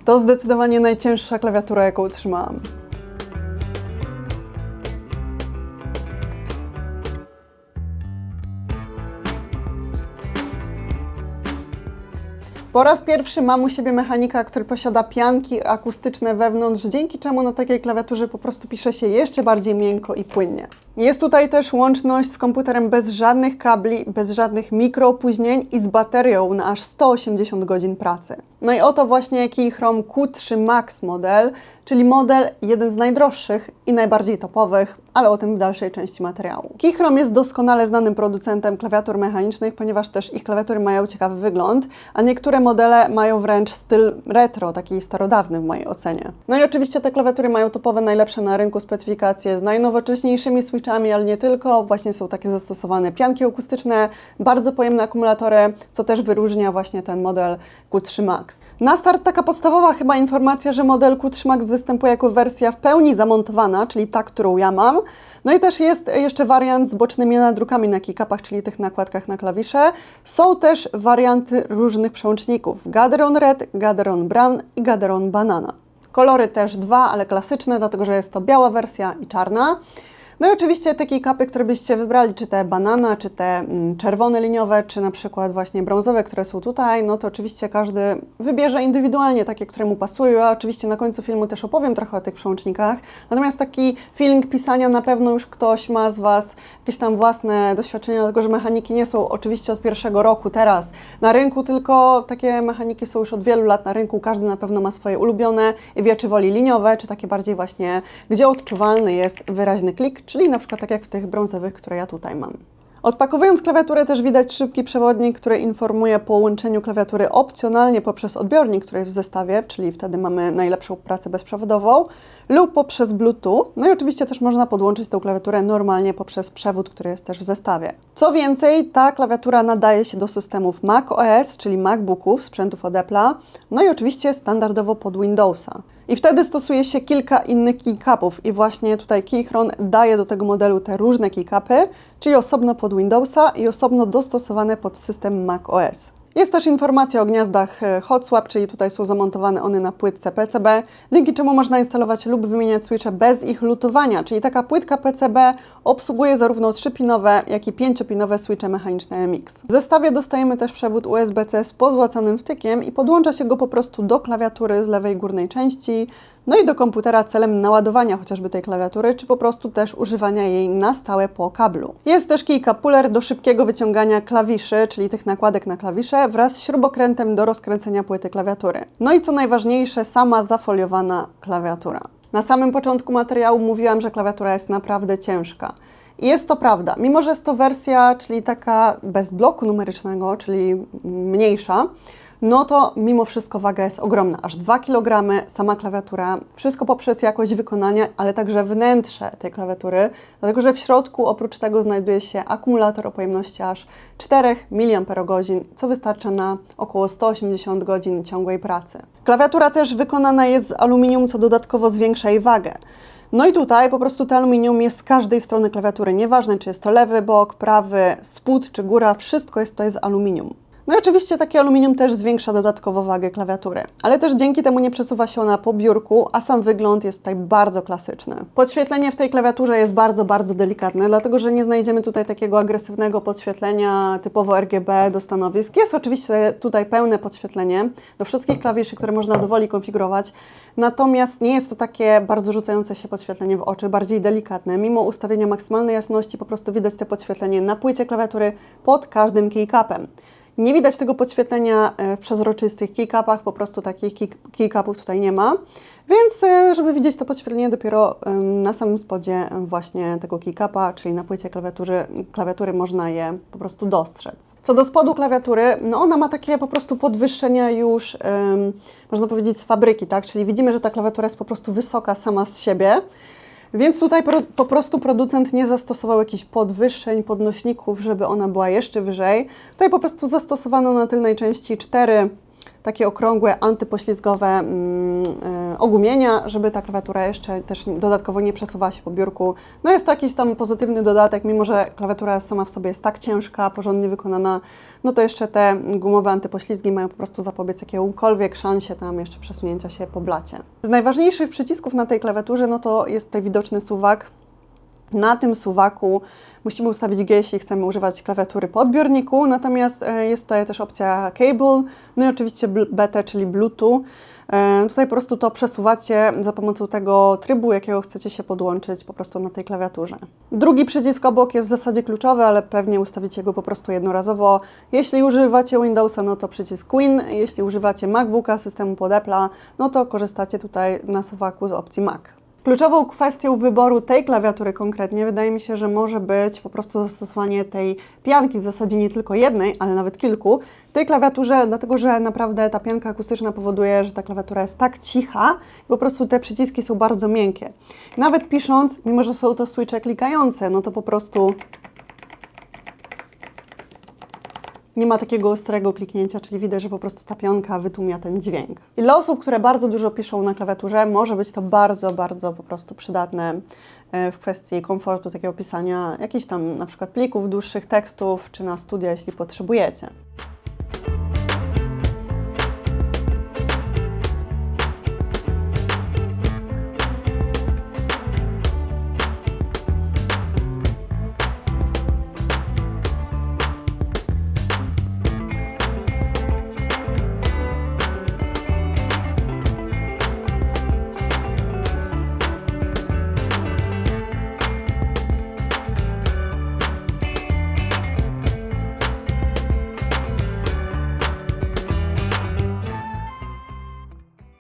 To zdecydowanie najcięższa klawiatura, jaką trzymałam. Po raz pierwszy mam u siebie mechanika, który posiada pianki akustyczne wewnątrz, dzięki czemu na takiej klawiaturze po prostu pisze się jeszcze bardziej miękko i płynnie. Jest tutaj też łączność z komputerem bez żadnych kabli, bez żadnych mikroopóźnień i z baterią na aż 180 godzin pracy. No i oto właśnie Keychron Q3 Max model, czyli model jeden z najdroższych i najbardziej topowych, ale o tym w dalszej części materiału. Keychron jest doskonale znanym producentem klawiatur mechanicznych, ponieważ też ich klawiatury mają ciekawy wygląd, a niektóre modele mają wręcz styl retro, taki starodawny w mojej ocenie. No i oczywiście te klawiatury mają topowe, najlepsze na rynku specyfikacje z najnowocześniejszymi switchami, ale nie tylko. Właśnie są takie zastosowane pianki akustyczne, bardzo pojemne akumulatory, co też wyróżnia właśnie ten model Q3 Max. Na start taka podstawowa chyba informacja, że model Q3 Max występuje jako wersja w pełni zamontowana, czyli ta, którą ja mam. No i też jest jeszcze wariant z bocznymi nadrukami na keycapach, czyli tych nakładkach na klawisze. Są też warianty różnych przełączników: Gatheron Red, Gatheron Brown i Gatheron Banana. Kolory też dwa, ale klasyczne, dlatego że jest to biała wersja i czarna. No i oczywiście te keycapy, które byście wybrali, czy te banana, czy te czerwone liniowe, czy na przykład właśnie brązowe, które są tutaj, no to oczywiście każdy wybierze indywidualnie takie, które mu pasują. Ja oczywiście na końcu filmu też opowiem trochę o tych przełącznikach. Natomiast taki feeling pisania na pewno już ktoś ma z Was jakieś tam własne doświadczenia, dlatego że mechaniki nie są oczywiście od pierwszego roku teraz na rynku, tylko takie mechaniki są już od wielu lat na rynku. Każdy na pewno ma swoje ulubione i wie, czy woli liniowe, czy takie bardziej właśnie, gdzie odczuwalny jest wyraźny klik, czyli na przykład tak jak w tych brązowych, które ja tutaj mam. Odpakowując klawiaturę też widać szybki przewodnik, który informuje o połączeniu klawiatury opcjonalnie poprzez odbiornik, który jest w zestawie, czyli wtedy mamy najlepszą pracę bezprzewodową, lub poprzez Bluetooth. No i oczywiście też można podłączyć tę klawiaturę normalnie poprzez przewód, który jest też w zestawie. Co więcej, ta klawiatura nadaje się do systemów macOS, czyli MacBooków, sprzętów od Apple'a, no i oczywiście standardowo pod Windowsa. I wtedy stosuje się kilka innych keycapów i właśnie tutaj Keychron daje do tego modelu te różne keycapy, czyli osobno pod Windowsa i osobno dostosowane pod system macOS. Jest też informacja o gniazdach Hot Swap, czyli tutaj są zamontowane one na płytce PCB, dzięki czemu można instalować lub wymieniać switche bez ich lutowania, czyli taka płytka PCB obsługuje zarówno 3-pinowe, jak i 5-pinowe switche mechaniczne MX. W zestawie dostajemy też przewód USB-C z pozłacanym wtykiem i podłącza się go po prostu do klawiatury z lewej górnej części, no i do komputera celem naładowania chociażby tej klawiatury, czy po prostu też używania jej na stałe po kablu. Jest też keycap puller do szybkiego wyciągania klawiszy, czyli tych nakładek na klawisze, wraz z śrubokrętem do rozkręcenia płyty klawiatury. No i co najważniejsze, sama zafoliowana klawiatura. Na samym początku materiału mówiłam, że klawiatura jest naprawdę ciężka. I jest to prawda. Mimo że jest to wersja, czyli taka bez bloku numerycznego, czyli mniejsza, no to mimo wszystko waga jest ogromna, aż 2 kg, sama klawiatura, wszystko poprzez jakość wykonania, ale także wnętrze tej klawiatury, dlatego że w środku oprócz tego znajduje się akumulator o pojemności aż 4 mAh, co wystarcza na około 180 godzin ciągłej pracy. Klawiatura też wykonana jest z aluminium, co dodatkowo zwiększa jej wagę. No i tutaj po prostu to aluminium jest z każdej strony klawiatury, nieważne czy jest to lewy bok, prawy, spód czy góra, wszystko jest to z aluminium. No i oczywiście takie aluminium też zwiększa dodatkowo wagę klawiatury, ale też dzięki temu nie przesuwa się ona po biurku, a sam wygląd jest tutaj bardzo klasyczny. Podświetlenie w tej klawiaturze jest bardzo delikatne, dlatego że nie znajdziemy tutaj takiego agresywnego podświetlenia typowo RGB do stanowisk. Jest oczywiście tutaj pełne podświetlenie do wszystkich klawiszy, które można dowoli konfigurować, natomiast nie jest to takie bardzo rzucające się podświetlenie w oczy, bardziej delikatne. Mimo ustawienia maksymalnej jasności po prostu widać te podświetlenie na płycie klawiatury pod każdym keycapem. Nie widać tego podświetlenia w przezroczystych keycapach, po prostu takich keycapów tutaj nie ma, więc żeby widzieć to podświetlenie dopiero na samym spodzie właśnie tego keycapa, czyli na płycie klawiatury można je po prostu dostrzec. Co do spodu klawiatury, no ona ma takie po prostu podwyższenia już, można powiedzieć, z fabryki, tak? Czyli widzimy, że ta klawiatura jest po prostu wysoka sama z siebie. Więc tutaj po prostu producent nie zastosował jakichś podwyższeń, podnośników, żeby ona była jeszcze wyżej. Tutaj po prostu zastosowano na tylnej części 4 takie okrągłe, antypoślizgowe ogumienia, żeby ta klawiatura jeszcze też dodatkowo nie przesuwała się po biurku. No jest to jakiś tam pozytywny dodatek, mimo że klawiatura sama w sobie jest tak ciężka, porządnie wykonana, no to jeszcze te gumowe antypoślizgi mają po prostu zapobiec jakiemukolwiek szansie tam jeszcze przesunięcia się po blacie. Z najważniejszych przycisków na tej klawiaturze, no to jest tutaj widoczny suwak. Na tym suwaku musimy ustawić G, jeśli chcemy używać klawiatury po odbiorniku, natomiast jest tutaj też opcja cable, no i oczywiście BT, czyli Bluetooth. Tutaj po prostu to przesuwacie za pomocą tego trybu, jakiego chcecie się podłączyć po prostu na tej klawiaturze. Drugi przycisk obok jest w zasadzie kluczowy, ale pewnie ustawicie go po prostu jednorazowo. Jeśli używacie Windowsa, no to przycisk Win, jeśli używacie MacBooka, systemu pod Apple'a, no to korzystacie tutaj na suwaku z opcji Mac. Kluczową kwestią wyboru tej klawiatury konkretnie wydaje mi się, że może być po prostu zastosowanie tej pianki, w zasadzie nie tylko jednej, ale nawet kilku, w tej klawiaturze, dlatego że naprawdę ta pianka akustyczna powoduje, że ta klawiatura jest tak cicha i po prostu te przyciski są bardzo miękkie. Nawet pisząc, mimo że są to switche klikające, no to po prostu nie ma takiego ostrego kliknięcia, czyli widać, że po prostu ta pionka wytłumia ten dźwięk. I dla osób, które bardzo dużo piszą na klawiaturze, może być to bardzo, bardzo po prostu przydatne w kwestii komfortu takiego pisania jakichś tam na przykład plików, dłuższych tekstów, czy na studia, jeśli potrzebujecie.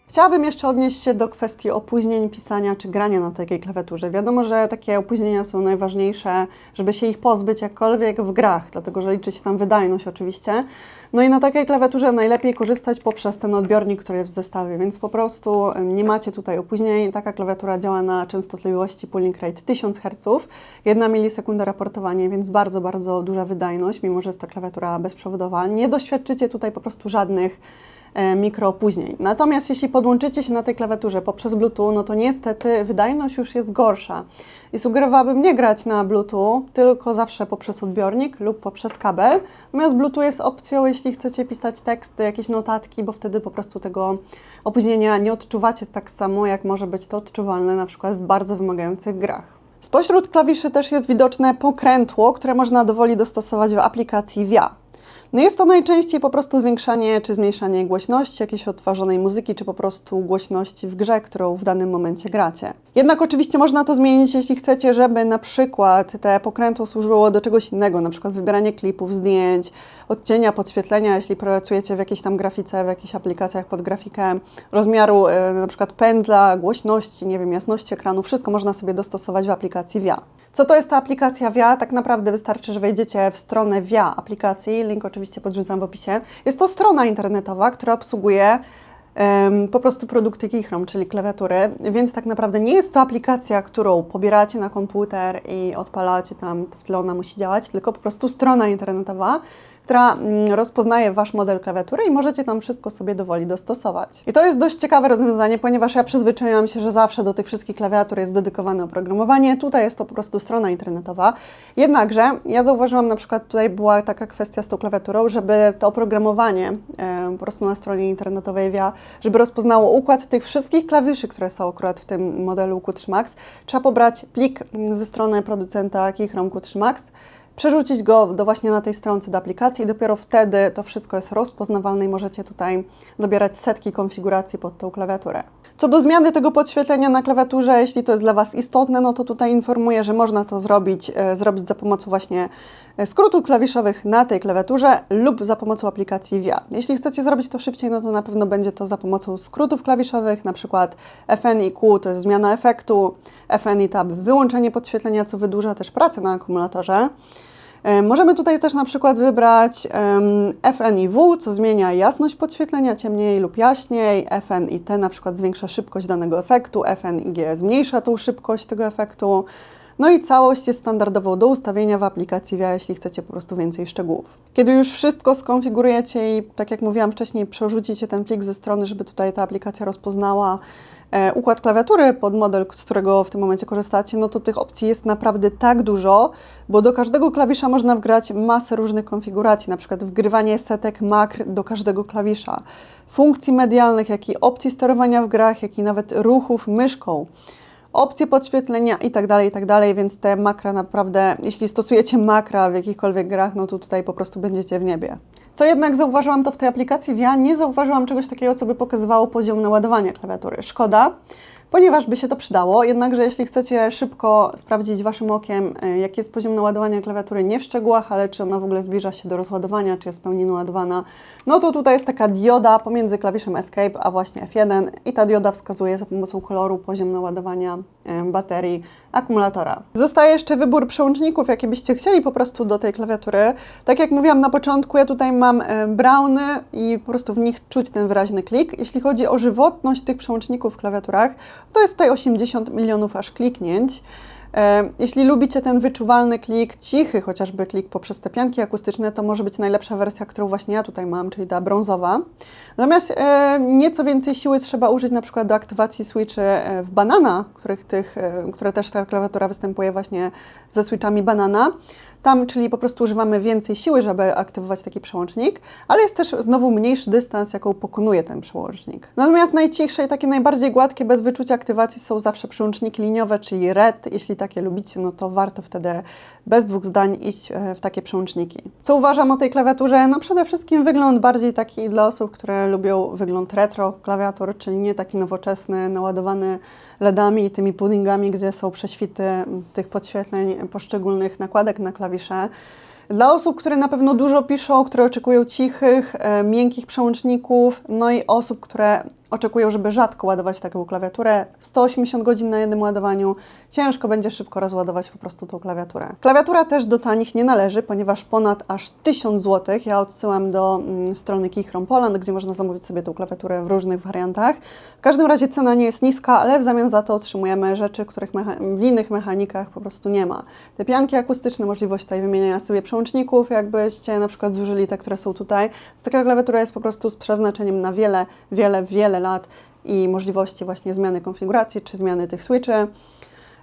Chciałabym jeszcze odnieść się do kwestii opóźnień pisania czy grania na takiej klawiaturze. Wiadomo, że takie opóźnienia są najważniejsze, żeby się ich pozbyć jakkolwiek w grach, dlatego że liczy się tam wydajność oczywiście. No i na takiej klawiaturze najlepiej korzystać poprzez ten odbiornik, który jest w zestawie, więc po prostu nie macie tutaj opóźnień. Taka klawiatura działa na częstotliwości pulling rate 1000 Hz, 1 milisekunda raportowanie, więc bardzo, bardzo duża wydajność, mimo że jest to klawiatura bezprzewodowa. Nie doświadczycie tutaj po prostu żadnych mikroopóźnień. Natomiast jeśli podłączycie się na tej klawiaturze poprzez Bluetooth, no to niestety wydajność już jest gorsza. I sugerowałabym nie grać na Bluetooth, tylko zawsze poprzez odbiornik lub poprzez kabel. Natomiast Bluetooth jest opcją, jeśli chcecie pisać teksty, jakieś notatki, bo wtedy po prostu tego opóźnienia nie odczuwacie tak samo, jak może być to odczuwalne na przykład w bardzo wymagających grach. Spośród klawiszy też jest widoczne pokrętło, które można dowoli dostosować w aplikacji VIA. No jest to najczęściej po prostu zwiększanie czy zmniejszanie głośności jakiejś odtwarzanej muzyki, czy po prostu głośności w grze, którą w danym momencie gracie. Jednak oczywiście można to zmienić, jeśli chcecie, żeby na przykład te pokrętło służyło do czegoś innego, na przykład wybieranie klipów, zdjęć, odcienia, podświetlenia, jeśli pracujecie w jakiejś tam grafice, w jakichś aplikacjach pod grafikę, rozmiaru na przykład pędzla, głośności, nie wiem, jasności ekranu, wszystko można sobie dostosować w aplikacji VIA. Co to jest ta aplikacja VIA? Tak naprawdę wystarczy, że wejdziecie w stronę VIA aplikacji, link oczywiście podrzucam w opisie. Jest to strona internetowa, która obsługuje po prostu produkty Keychron, czyli klawiatury, więc tak naprawdę nie jest to aplikacja, którą pobieracie na komputer i odpalacie tam, w tle ona musi działać, tylko po prostu strona internetowa, która rozpoznaje Wasz model klawiatury i możecie tam wszystko sobie dowoli dostosować. I to jest dość ciekawe rozwiązanie, ponieważ ja przyzwyczaiłam się, że zawsze do tych wszystkich klawiatur jest dedykowane oprogramowanie. Tutaj jest to po prostu strona internetowa. Jednakże ja zauważyłam, na przykład tutaj była taka kwestia z tą klawiaturą, żeby to oprogramowanie po prostu na stronie internetowej VIA, żeby rozpoznało układ tych wszystkich klawiszy, które są akurat w tym modelu Q3 Max, trzeba pobrać plik ze strony producenta Keychron Q3 Max, przerzucić go właśnie na tej stronce do aplikacji i dopiero wtedy to wszystko jest rozpoznawalne i możecie tutaj dobierać setki konfiguracji pod tą klawiaturę. Co do zmiany tego podświetlenia na klawiaturze, jeśli to jest dla Was istotne, no to tutaj informuję, że można to zrobić za pomocą właśnie skrótów klawiszowych na tej klawiaturze lub za pomocą aplikacji VIA. Jeśli chcecie zrobić to szybciej, no to na pewno będzie to za pomocą skrótów klawiszowych, na przykład FN i Q to jest zmiana efektu, FN i Tab wyłączenie podświetlenia, co wydłuża też pracę na akumulatorze. Możemy tutaj też na przykład wybrać FN i W, co zmienia jasność podświetlenia, ciemniej lub jaśniej, FN i T na przykład zwiększa szybkość danego efektu, FN i G zmniejsza tą szybkość tego efektu. No i całość jest standardowo do ustawienia w aplikacji VIA, jeśli chcecie po prostu więcej szczegółów. Kiedy już wszystko skonfigurujecie i tak jak mówiłam wcześniej, przerzucicie ten plik ze strony, żeby tutaj ta aplikacja rozpoznała układ klawiatury pod model, z którego w tym momencie korzystacie, no to tych opcji jest naprawdę tak dużo, bo do każdego klawisza można wgrać masę różnych konfiguracji, na przykład wgrywanie setek makr do każdego klawisza, funkcji medialnych, jak i opcji sterowania w grach, jak i nawet ruchów myszką, opcje podświetlenia i tak dalej, więc te makra naprawdę, jeśli stosujecie makra w jakichkolwiek grach, no to tutaj po prostu będziecie w niebie. Co jednak zauważyłam, to w tej aplikacji VIA nie zauważyłam czegoś takiego, co by pokazywało poziom naładowania klawiatury. Szkoda, ponieważ by się to przydało, jednakże jeśli chcecie szybko sprawdzić Waszym okiem, jaki jest poziom naładowania klawiatury, nie w szczegółach, ale czy ona w ogóle zbliża się do rozładowania, czy jest w pełni naładowana, no to tutaj jest taka dioda pomiędzy klawiszem Escape, a właśnie F1 i ta dioda wskazuje za pomocą koloru poziom naładowania baterii akumulatora. Zostaje jeszcze wybór przełączników, jakie byście chcieli po prostu do tej klawiatury. Tak jak mówiłam na początku, ja tutaj mam browny i po prostu w nich czuć ten wyraźny klik. Jeśli chodzi o żywotność tych przełączników w klawiaturach, to jest tutaj 80 milionów aż kliknięć. Jeśli lubicie ten wyczuwalny klik, cichy chociażby klik poprzez te pianki akustyczne, to może być najlepsza wersja, którą właśnie ja tutaj mam, czyli ta brązowa. Natomiast nieco więcej siły trzeba użyć na przykład do aktywacji switchy w Banana, które też ta klawiatura występuje właśnie ze switchami Banana. Tam, czyli po prostu używamy więcej siły, żeby aktywować taki przełącznik, ale jest też znowu mniejszy dystans, jaką pokonuje ten przełącznik. Natomiast najcichsze i takie najbardziej gładkie, bez wyczucia aktywacji są zawsze przełączniki liniowe, czyli RED. Jeśli takie lubicie, no to warto wtedy bez dwóch zdań iść w takie przełączniki. Co uważam o tej klawiaturze? No przede wszystkim wygląd bardziej taki dla osób, które lubią wygląd retro klawiatur, czyli nie taki nowoczesny, naładowany LEDami i tymi puddingami, gdzie są prześwity tych podświetleń poszczególnych nakładek na klawisze. Dla osób, które na pewno dużo piszą, które oczekują cichych, miękkich przełączników, no i osób, które oczekują, żeby rzadko ładować taką klawiaturę, 180 godzin na jednym ładowaniu, ciężko będzie szybko rozładować po prostu tą klawiaturę. Klawiatura też do tanich nie należy, ponieważ ponad aż 1000 zł. Ja odsyłam do strony Keychron Poland, gdzie można zamówić sobie tą klawiaturę w różnych wariantach. W każdym razie cena nie jest niska, ale w zamian za to otrzymujemy rzeczy, których w innych mechanikach po prostu nie ma. Te pianki akustyczne, możliwość tutaj wymieniania sobie przełączników, jakbyście na przykład zużyli te, które są tutaj. Taka klawiatura jest po prostu z przeznaczeniem na wiele lat i możliwości właśnie zmiany konfiguracji, czy zmiany tych switchy,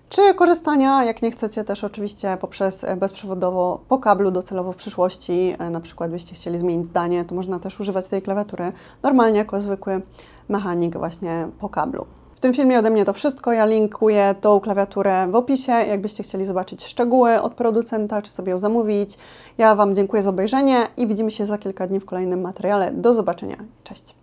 czy korzystania, jak nie chcecie, też oczywiście poprzez bezprzewodowo po kablu docelowo w przyszłości, na przykład byście chcieli zmienić zdanie, to można też używać tej klawiatury normalnie jako zwykły mechanik właśnie po kablu. W tym filmie ode mnie to wszystko. Ja linkuję tą klawiaturę w opisie, jakbyście chcieli zobaczyć szczegóły od producenta, czy sobie ją zamówić. Ja Wam dziękuję za obejrzenie i widzimy się za kilka dni w kolejnym materiale. Do zobaczenia. Cześć!